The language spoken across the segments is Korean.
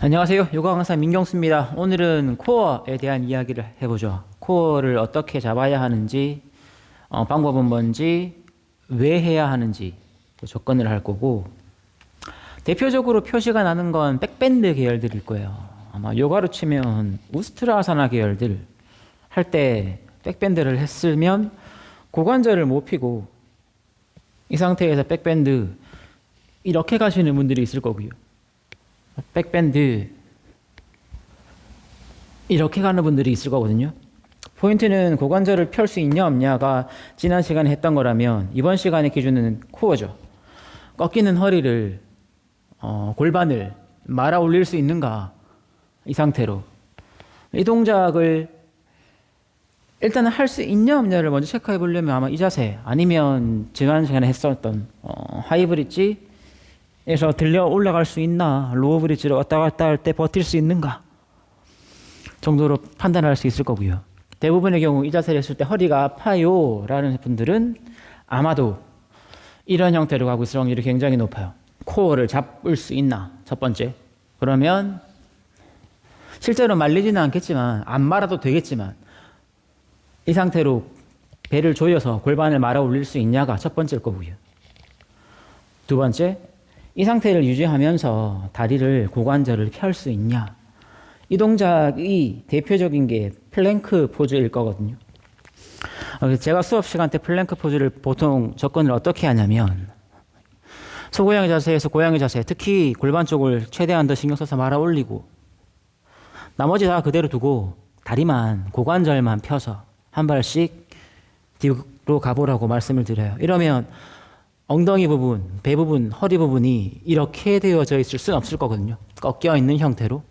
안녕하세요. 요가 강사 민경수입니다. 오늘은 코어에 대한 이야기를 해보죠. 코어를 어떻게 잡아야 하는지, 방법은 뭔지, 왜 해야 하는지 접근을 할 거고, 대표적으로 표시가 나는 건 백밴드 계열들일 거예요. 아마 요가로 치면 우스트라사나 계열들 할 때 백밴드를 했으면 고관절을 못 펴고 이 상태에서 백밴드 이렇게 가시는 분들이 있을 거고요. 백밴드 이렇게 가는 분들이 있을 거거든요. 포인트는 고관절을 펼 수 있냐 없냐가 지난 시간에 했던 거라면 이번 시간의 기준은 코어죠. 꺾이는 허리를 골반을 말아 올릴 수 있는가, 이 상태로 이 동작을 일단은 할 수 있냐 없냐를 먼저 체크해 보려면 아마 이 자세, 아니면 지난 시간에 했었던 하이브릿지에서 들려 올라갈 수 있나, 로우 브릿지를 왔다 갔다 할 때 버틸 수 있는가 정도로 판단할 수 있을 거고요. 대부분의 경우 이 자세를 했을 때 허리가 아파요 라는 분들은 아마도 이런 형태로 가고 있을 확률이 굉장히 높아요. 코어를 잡을 수 있나, 첫 번째. 그러면 실제로 말리지는 않겠지만, 안 말아도 되겠지만, 이 상태로 배를 조여서 골반을 말아 올릴 수 있냐가 첫 번째일 거고요. 두 번째, 이 상태를 유지하면서 다리를, 고관절을 펼 수 있냐. 이 동작이 대표적인 게 플랭크 포즈일 거거든요. 제가 수업 시간 때 플랭크 포즈를 보통 접근을 어떻게 하냐면, 소고양이 자세에서 고양이 자세, 특히 골반 쪽을 최대한 더 신경 써서 말아 올리고, 나머지 다 그대로 두고 다리만, 고관절만 펴서 한 발씩 뒤로 가보라고 말씀을 드려요. 이러면 엉덩이 부분, 배 부분, 허리 부분이 이렇게 되어져 있을 수는 없을 거거든요. 꺾여 있는 형태로.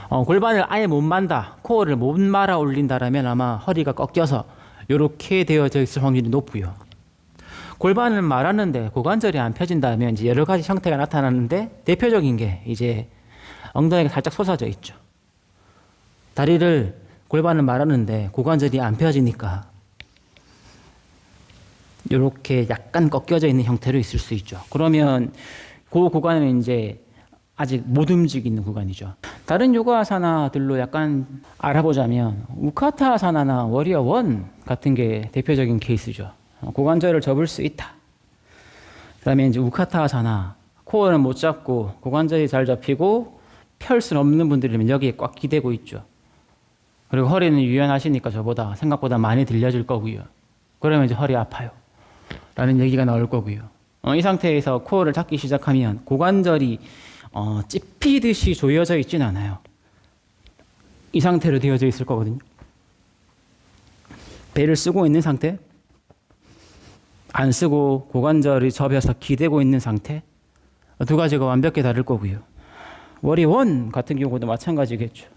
골반을 아예 못 만다, 코어를 못 말아 올린다라면 아마 허리가 꺾여서 이렇게 되어져 있을 확률이 높고요. 골반을 말하는데 고관절이 안 펴진다면 이제 여러 가지 형태가 나타나는데, 대표적인 게 이제 엉덩이가 살짝 솟아져 있죠. 다리를, 골반을 말하는데 고관절이 안 펴지니까 이렇게 약간 꺾여져 있는 형태로 있을 수 있죠. 그러면 그 구간은 이제 아직 못 움직이는 구간이죠. 다른 요가아사나들로 약간 알아보자면 우카타아사나나 워리어 원 같은 게 대표적인 케이스죠. 고관절을 접을 수 있다. 그다음에 이제 우카타아사나, 코어는 못 잡고 고관절이 잘 접히고 펼 수는 없는 분들이면 여기에 꽉 기대고 있죠. 그리고 허리는 유연하시니까 저보다 생각보다 많이 들려질 거고요. 그러면 이제 허리 아파요 라는 얘기가 나올 거고요. 이 상태에서 코어를 잡기 시작하면 고관절이 찝히듯이 조여져 있진 않아요. 이 상태로 되어져 있을 거거든요. 배를 쓰고 있는 상태, 안 쓰고 고관절이 접혀서 기대고 있는 상태, 두 가지가 완벽히 다를 거고요. 워리 원 같은 경우도 마찬가지겠죠.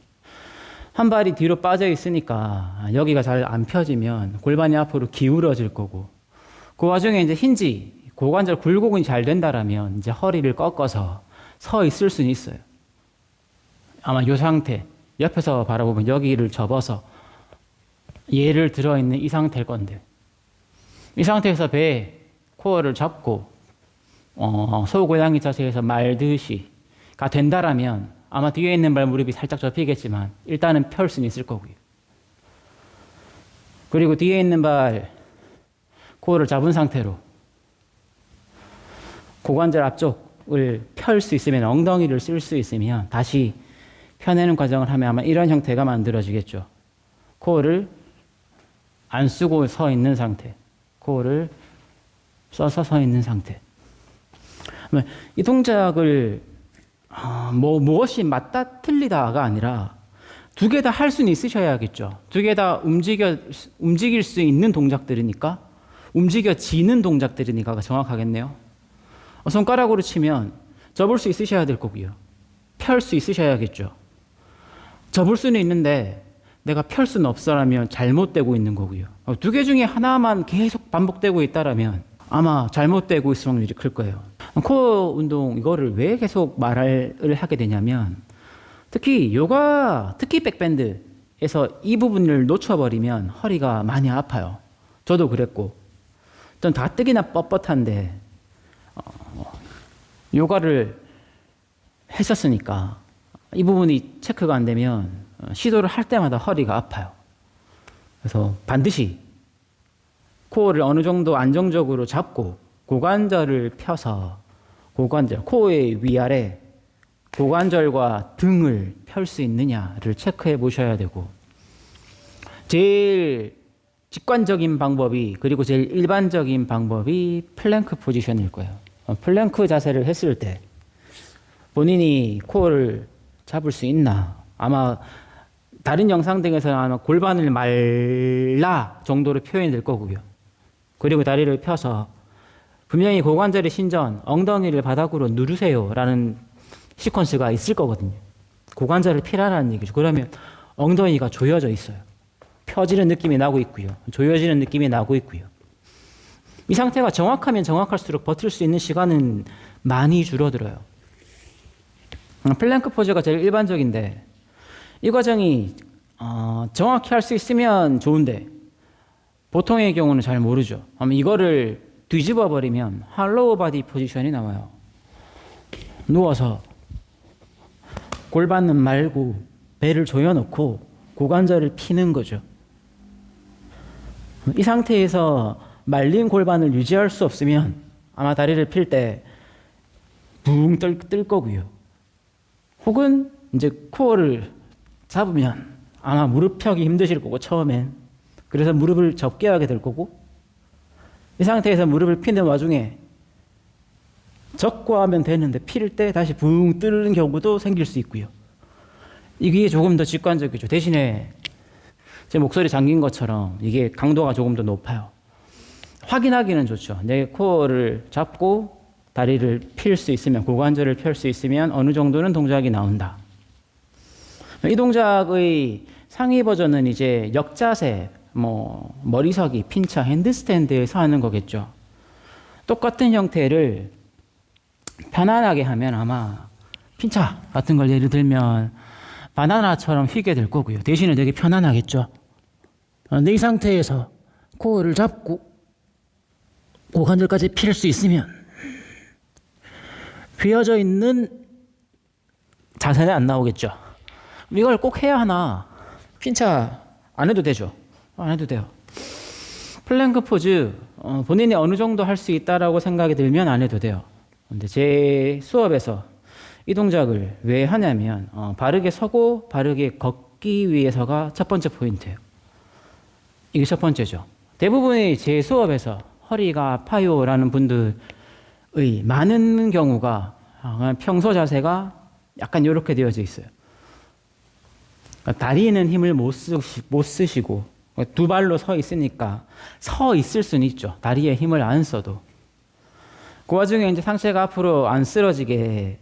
한 발이 뒤로 빠져 있으니까 여기가 잘 안 펴지면 골반이 앞으로 기울어질 거고, 그 와중에 이제 힌지, 고관절 굴곡이 잘 된다라면 이제 허리를 꺾어서 서 있을 수는 있어요. 아마 이 상태, 옆에서 바라보면 여기를 접어서 얘를 들어있는 이 상태일 건데, 이 상태에서 배, 코어를 잡고 소고양이 자세에서 말듯이가 된다라면 아마 뒤에 있는 발 무릎이 살짝 접히겠지만 일단은 펼 수는 있을 거고요. 그리고 뒤에 있는 발, 코어를 잡은 상태로 고관절 앞쪽을 펼 수 있으면, 엉덩이를 쓸 수 있으면 다시 펴내는 과정을 하면 아마 이런 형태가 만들어지겠죠. 코어를 안 쓰고 서 있는 상태, 코어를 써서 서 있는 상태. 이 동작을 무엇이 맞다 틀리다가 아니라 두 개 다 할 수는 있으셔야겠죠. 두 개 다 움직일 수 있는 동작들이니까, 움직여지는 동작들이니까 정확하겠네요. 손가락으로 치면 접을 수 있으셔야 될 거고요. 펼 수 있으셔야겠죠. 접을 수는 있는데 내가 펼 수는 없어라면 잘못되고 있는 거고요. 두 개 중에 하나만 계속 반복되고 있다라면 아마 잘못되고 있을 확률이 클 거예요. 코어 운동 이거를 왜 계속 말을 하게 되냐면, 특히 요가, 특히 백밴드에서 이 부분을 놓쳐버리면 허리가 많이 아파요. 저도 그랬고, 전 가뜩이나 뻣뻣한데 요가를 했었으니까 이 부분이 체크가 안 되면 시도를 할 때마다 허리가 아파요. 그래서 반드시 코어를 어느 정도 안정적으로 잡고 고관절을 펴서 고관절, 코어의 위아래 고관절과 등을 펼 수 있느냐를 체크해 보셔야 되고, 제일 직관적인 방법이, 그리고 제일 일반적인 방법이 플랭크 포지션일 거예요. 플랭크 자세를 했을 때 본인이 코어를 잡을 수 있나? 아마 다른 영상 등에서는 아마 골반을 말라 정도로 표현이 될 거고요. 그리고 다리를 펴서 분명히 고관절의 신전, 엉덩이를 바닥으로 누르세요라는 시퀀스가 있을 거거든요. 고관절을 피라라는 얘기죠. 그러면 엉덩이가 조여져 있어요. 펴지는 느낌이 나고 있고요. 조여지는 느낌이 나고 있고요. 이 상태가 정확하면 정확할수록 버틸 수 있는 시간은 많이 줄어들어요. 플랭크 포즈가 제일 일반적인데, 이 과정이 정확히 할 수 있으면 좋은데 보통의 경우는 잘 모르죠. 이거를 뒤집어 버리면 할로우 바디 포지션이 나와요. 누워서 골반은 말고 배를 조여놓고 고관절을 피는 거죠. 이 상태에서 말린 골반을 유지할 수 없으면 아마 다리를 필 때 붕 뜰 거고요. 혹은 이제 코어를 잡으면 아마 무릎 펴기 힘드실 거고, 처음엔. 그래서 무릎을 접게 하게 될 거고, 이 상태에서 무릎을 피는 와중에 접고 하면 되는데 필 때 다시 붕 뜨는 경우도 생길 수 있고요. 이게 조금 더 직관적이죠. 대신에 제 목소리 잠긴 것처럼 이게 강도가 조금 더 높아요. 확인하기는 좋죠. 내 코어를 잡고 다리를 필 수 있으면, 고관절을 펼 수 있으면 어느 정도는 동작이 나온다. 이 동작의 상위 버전은 이제 역자세, 머리서기, 핀차, 핸드스탠드에서 하는 거겠죠. 똑같은 형태를 편안하게 하면 아마 핀차 같은 걸 예를 들면 바나나처럼 휘게 될 거고요. 대신에 되게 편안하겠죠. 근데 이 상태에서 코어를 잡고 고관절까지 필 수 있으면 휘어져 있는 자세는 안 나오겠죠. 이걸 꼭 해야 하나? 핀차 안 해도 되죠. 안 해도 돼요. 플랭크 포즈 본인이 어느 정도 할 수 있다라고 생각이 들면 안 해도 돼요. 근데 제 수업에서 이 동작을 왜 하냐면 바르게 서고 바르게 걷기 위해서가 첫 번째 포인트예요. 이게 첫 번째죠. 대부분의 제 수업에서 허리가 아파요라는 분들의 많은 경우가 평소 자세가 약간 이렇게 되어져 있어요. 다리에는 힘을 못 쓰시고 두 발로 서 있으니까 서 있을 수는 있죠. 다리에 힘을 안 써도. 그 와중에 이제 상체가 앞으로 안 쓰러지게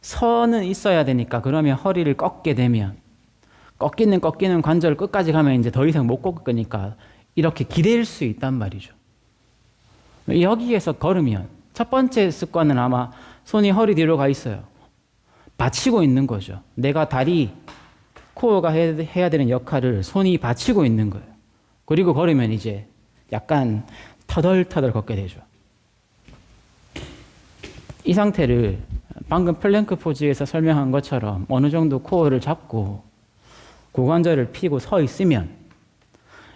서는 있어야 되니까, 그러면 허리를 꺾게 되면 꺾이는 관절 끝까지 가면 이제 더 이상 못 꺾으니까 이렇게 기댈 수 있단 말이죠. 여기에서 걸으면 첫 번째 습관은 아마 손이 허리 뒤로 가 있어요. 받치고 있는 거죠. 내가 다리, 코어가 해야 되는 역할을 손이 받치고 있는 거예요. 그리고 걸으면 이제 약간 터덜터덜 걷게 되죠. 이 상태를 방금 플랭크 포즈에서 설명한 것처럼 어느 정도 코어를 잡고 고관절을 펴고 서 있으면,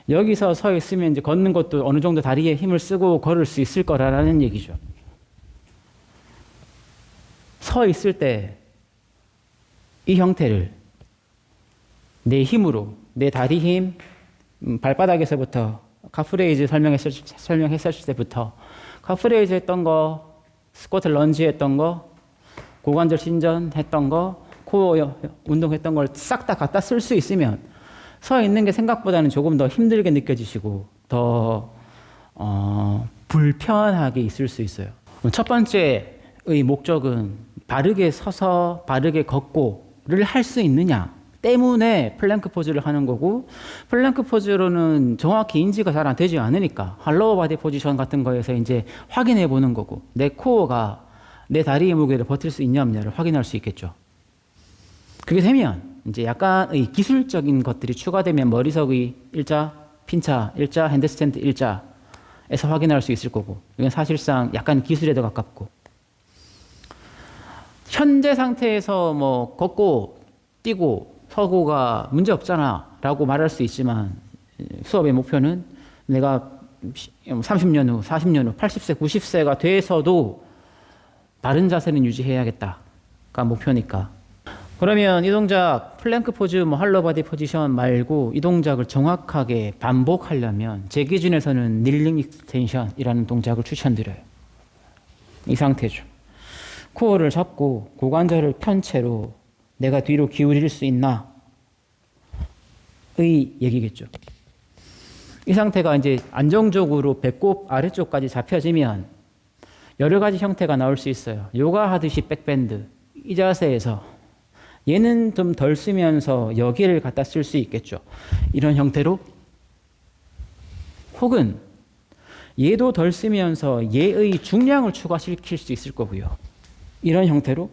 여기서 서 있으면 이제 걷는 것도 어느 정도 다리에 힘을 쓰고 걸을 수 있을 거라는 얘기죠. 서 있을 때 이 형태를 내 힘으로, 내 다리 힘, 발바닥에서부터 카프레이즈 설명했을 때부터 카프레이즈 했던 거, 스쿼트 런지 했던 거, 고관절 신전 했던 거, 코어 운동했던 걸 싹 다 갖다 쓸 수 있으면 서 있는 게 생각보다는 조금 더 힘들게 느껴지시고 더 불편하게 있을 수 있어요. 첫 번째의 목적은 바르게 서서 바르게 걷고를 할 수 있느냐 때문에 플랭크 포즈를 하는 거고, 플랭크 포즈로는 정확히 인지가 잘 안 되지 않으니까 할로우 바디 포지션 같은 거에서 이제 확인해 보는 거고, 내 코어가 내 다리의 무게를 버틸 수 있냐 없냐를 확인할 수 있겠죠. 그게 되면 이제 약간의 기술적인 것들이 추가되면 머리석의 일자, 핀차, 일자, 핸드스탠드 일자에서 확인할 수 있을 거고, 이건 사실상 약간 기술에 더 가깝고, 현재 상태에서 걷고 뛰고 서고가 문제 없잖아 라고 말할 수 있지만 수업의 목표는 내가 30년 후, 40년 후, 80세, 90세가 돼서도 바른 자세는 유지해야겠다가 목표니까. 그러면 이 동작 플랭크 포즈, 뭐 할로 바디 포지션 말고 이 동작을 정확하게 반복하려면 제 기준에서는 닐링 익스텐션이라는 동작을 추천드려요. 이 상태죠. 코어를 잡고 고관절을 편 채로 내가 뒤로 기울일 수 있나? 의 얘기겠죠. 이 상태가 이제 안정적으로 배꼽 아래쪽까지 잡혀지면 여러 가지 형태가 나올 수 있어요. 요가 하듯이 백밴드. 이 자세에서 얘는 좀 덜 쓰면서 여기를 갖다 쓸 수 있겠죠. 이런 형태로. 혹은 얘도 덜 쓰면서 얘의 중량을 추가시킬 수 있을 거고요. 이런 형태로.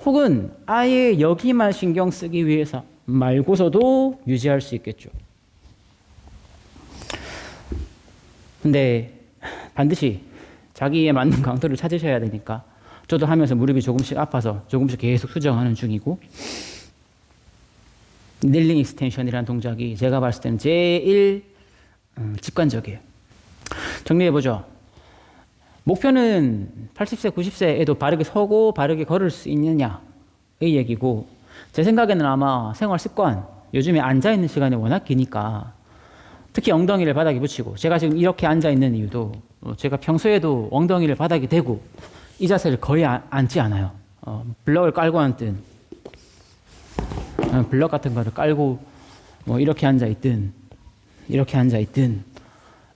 혹은 아예 여기만 신경 쓰기 위해서 말고서도 유지할 수 있겠죠. 근데 반드시 자기에 맞는 강도를 찾으셔야 되니까 저도 하면서 무릎이 조금씩 아파서 조금씩 계속 수정하는 중이고, 닐링 익스텐션이라는 동작이 제가 봤을 때는 제일 직관적이에요. 정리해보죠. 목표는 80세, 90세에도 바르게 서고 바르게 걸을 수 있느냐의 얘기고, 제 생각에는 아마 생활 습관, 요즘에 앉아있는 시간이 워낙 기니까 특히 엉덩이를 바닥에 붙이고, 제가 지금 이렇게 앉아있는 이유도 제가 평소에도 엉덩이를 바닥에 대고 이 자세를 거의 앉지 않아요. 블럭을 깔고 앉든 블럭 같은 거를 깔고 뭐 이렇게 앉아있든 이렇게 앉아있든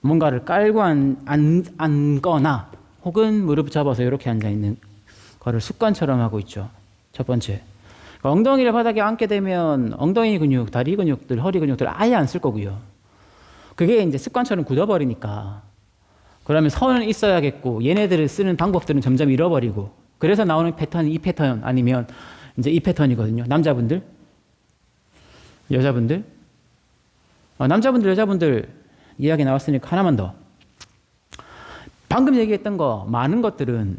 뭔가를 깔고 앉거나 혹은 무릎 잡아서 이렇게 앉아있는 거를 습관처럼 하고 있죠. 첫 번째. 그러니까 엉덩이를 바닥에 앉게 되면 엉덩이 근육, 다리 근육들, 허리 근육들 아예 안 쓸 거고요. 그게 이제 습관처럼 굳어버리니까 그러면 선은 있어야겠고 얘네들을 쓰는 방법들은 점점 잃어버리고, 그래서 나오는 패턴이 이 패턴 아니면 이제 이 패턴이거든요. 남자분들, 여자분들, 남자분들, 여자분들 이야기 나왔으니까 하나만 더. 방금 얘기했던 거 많은 것들은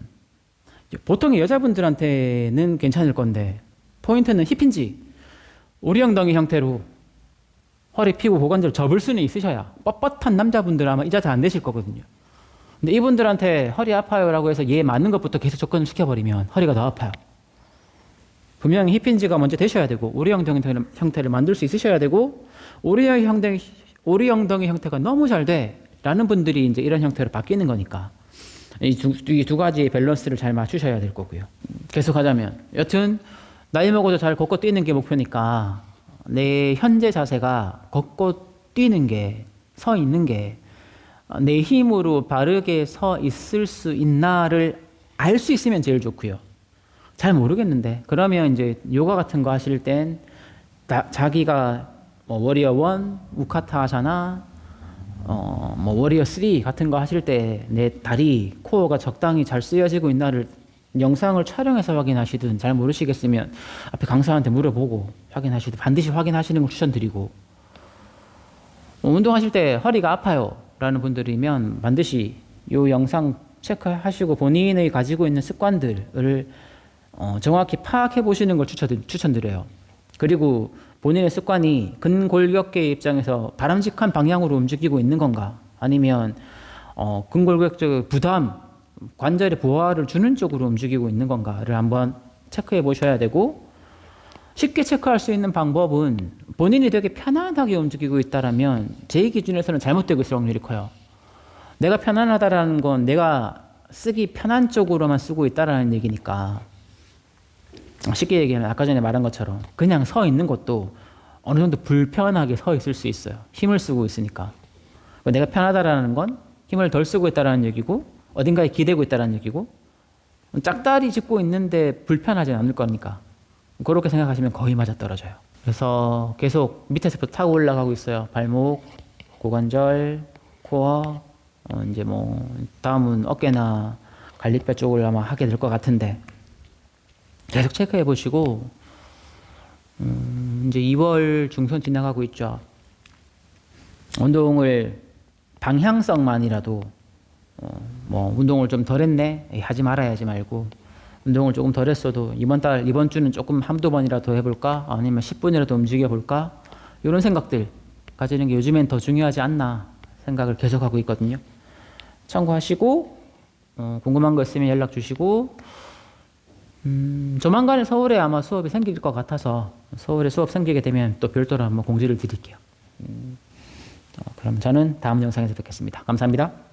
보통의 여자분들한테는 괜찮을 건데 포인트는 힙힌지, 우리 엉덩이 형태로 허리 펴고 고관절 접을 수는 있으셔야, 뻣뻣한 남자분들 아마 이 자세 안 되실 거거든요. 근데 이분들한테 허리 아파요라고 해서 얘 맞는 것부터 계속 접근을 시켜버리면 허리가 더 아파요. 분명히 힙힌지가 먼저 되셔야 되고 우리 엉덩이 형태를 만들 수 있으셔야 되고, 우리 엉덩이 형태가 너무 잘 돼 라는 분들이 이제 이런 형태로 바뀌는 거니까 이 두 가지의 밸런스를 잘 맞추셔야 될 거고요. 계속 하자면 여튼 나이 먹어도 잘 걷고 뛰는 게 목표니까 내 현재 자세가 걷고 뛰는 게, 서 있는 게 내 힘으로 바르게 서 있을 수 있나를 알 수 있으면 제일 좋고요. 잘 모르겠는데 그러면 이제 요가 같은 거 하실 땐 자기가 뭐 워리어 1, 우카타 하사나, 뭐 워리어 3 같은 거 하실 때 내 다리, 코어가 적당히 잘 쓰여지고 있나를 영상을 촬영해서 확인하시든, 잘 모르시겠으면 앞에 강사한테 물어보고 확인하시든 반드시 확인하시는 걸 추천드리고, 운동하실 때 허리가 아파요 라는 분들이면 반드시 이 영상 체크하시고 본인의 가지고 있는 습관들을 정확히 파악해 보시는 걸 추천드려요. 그리고 본인의 습관이 근골격계의 입장에서 바람직한 방향으로 움직이고 있는 건가, 아니면 근골격적 부담, 관절에 부하를 주는 쪽으로 움직이고 있는 건가를 한번 체크해 보셔야 되고, 쉽게 체크할 수 있는 방법은 본인이 되게 편안하게 움직이고 있다라면 제 기준에서는 잘못되고 있을 확률이 커요. 내가 편안하다라는 건 내가 쓰기 편한 쪽으로만 쓰고 있다라는 얘기니까, 쉽게 얘기하면 아까 전에 말한 것처럼 그냥 서 있는 것도 어느 정도 불편하게 서 있을 수 있어요. 힘을 쓰고 있으니까. 내가 편하다라는 건 힘을 덜 쓰고 있다라는 얘기고 어딘가에 기대고 있다라는 얘기고, 짝다리 짚고 있는데 불편하지 않을 거니까 그렇게 생각하시면 거의 맞아떨어져요. 그래서 계속 밑에서부터 타고 올라가고 있어요. 발목, 고관절, 코어, 이제 뭐 다음은 어깨나 갈비뼈 쪽을 아마 하게 될 것 같은데 계속 체크해 보시고, 이제 2월 중순 지나가고 있죠. 운동을 방향성만이라도 뭐 운동을 좀 덜 했네, 하지 말아야지 말고 운동을 조금 덜 했어도 이번 주는 조금 한두 번이라도 해볼까? 아니면 10분이라도 움직여볼까? 이런 생각들 가지는 게 요즘엔 더 중요하지 않나 생각을 계속하고 있거든요. 참고하시고 궁금한 거 있으면 연락 주시고 조만간에 서울에 아마 수업이 생길 것 같아서 서울에 수업 생기게 되면 또 별도로 한번 공지를 드릴게요. 그럼 저는 다음 영상에서 뵙겠습니다. 감사합니다.